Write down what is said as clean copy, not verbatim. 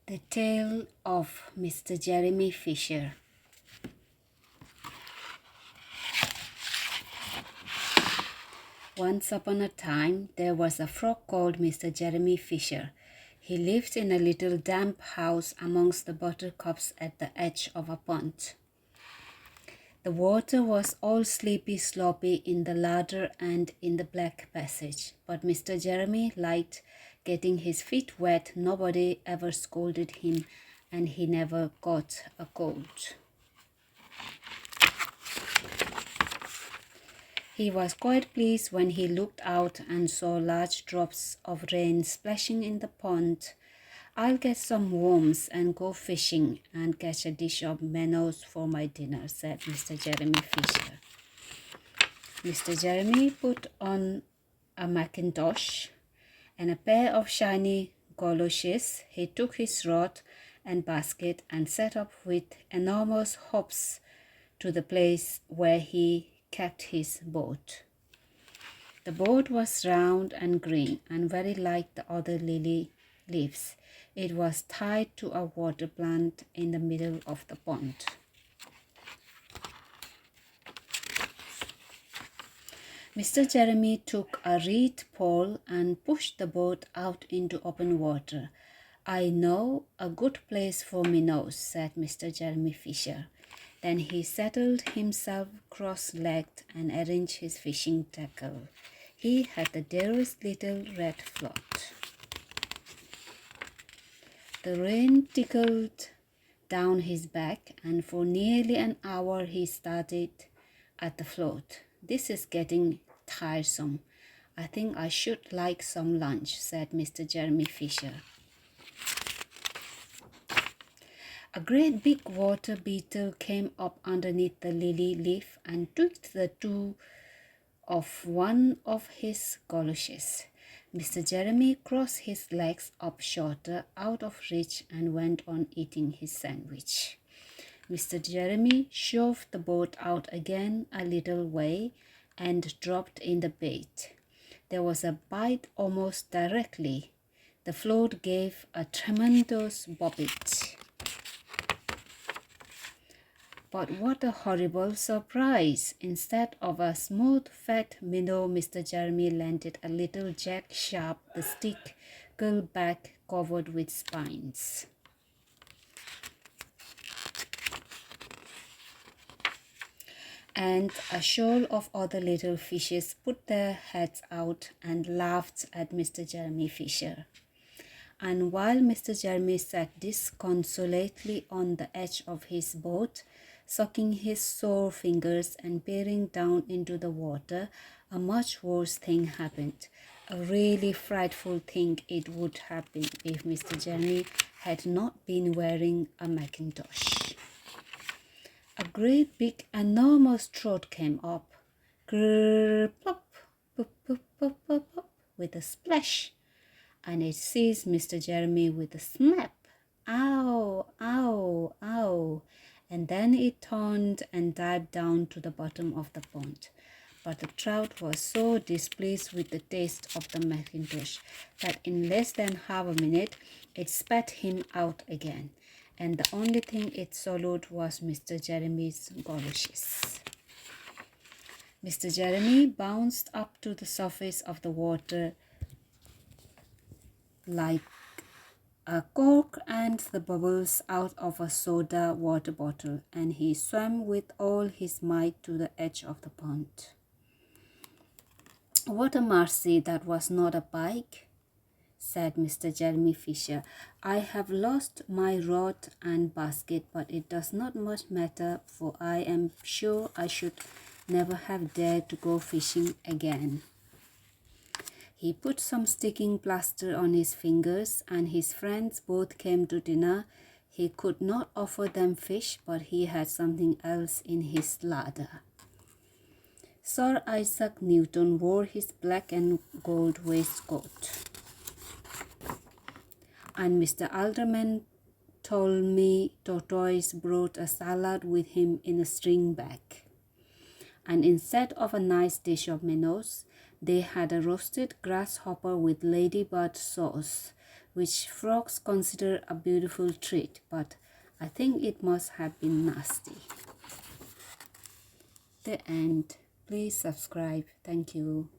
The Tale of Mr. Jeremy Fisher. Once upon a time, there was a frog called Mr. Jeremy Fisher. He lived in a little damp house amongst the buttercups at the edge of a pond. The water was all sleepy sloppy in the larder and in the black passage, but Mr. Jeremy liked getting his feet wet. Nobody ever scolded him, and he never got a cold. He was quite pleased when he looked out and saw large drops of rain splashing in the pond. "I'll get some worms and go fishing and catch a dish of minnows for my dinner," said Mr. Jeremy Fisher. Mr. Jeremy put on a mackintosh and a pair of shiny goloshes. He took his rod and basket and set off with enormous hops to the place where he kept his boat. The boat was round and green and very like the other lily leaves. It was tied to a water plant in the middle of the pond. Mr. Jeremy took a reed pole and pushed the boat out into open water. "I know a good place for minnows," said Mr. Jeremy Fisher. Then he settled himself cross-legged and arranged his fishing tackle. He had the dearest little red float. The rain trickled down his back, and for nearly an hour he started at the float. "This is getting tiresome. I think I should like some lunch," said Mr. Jeremy Fisher. A great big water beetle came up underneath the lily leaf and tweaked the toe of one of his goloshes. Mr. Jeremy crossed his legs up shorter, out of reach, and went on eating his sandwich. Mr. Jeremy shoved the boat out again a little way and dropped in the bait. There was a bite almost directly. The float gave a tremendous bobbit. But what a horrible surprise! Instead of a smooth, fat minnow, Mr. Jeremy landed a little jack-sharp, the stick-gill back covered with spines. And a shoal of other little fishes put their heads out and laughed at Mr. Jeremy Fisher. And while Mr. Jeremy sat disconsolately on the edge of his boat, sucking his sore fingers and peering down into the water, a much worse thing happened. A really frightful thing it would have been if Mr. Jeremy had not been wearing a mackintosh. A great big enormous trout came up, grrr, plop, pop, pop, pop, pop, pop, with a splash, and it seized Mr. Jeremy with a snap. "Ow, ow, ow," and then it turned and dived down to the bottom of the pond. But the trout was so displeased with the taste of the mackintosh that in less than half a minute it spat him out again, and the only thing it swallowed was Mr. Jeremy's goloshes. Mr. Jeremy bounced up to the surface of the water like a cork and the bubbles out of a soda water bottle, and he swam with all his might to the edge of the pond. "What a mercy that was not a pike," said Mr. Jeremy Fisher. "I have lost my rod and basket, but it does not much matter, for I am sure I should never have dared to go fishing again." He put some sticking plaster on his fingers, and his friends both came to dinner. He could not offer them fish, but he had something else in his larder. Sir Isaac Newton wore his black and gold waistcoat, and Mr. Alderman Ptolemy Tortoise brought a salad with him in a string bag. And instead of a nice dish of minnows, they had a roasted grasshopper with ladybird sauce, which frogs consider a beautiful treat, but I think it must have been nasty. The end. Please subscribe. Thank you.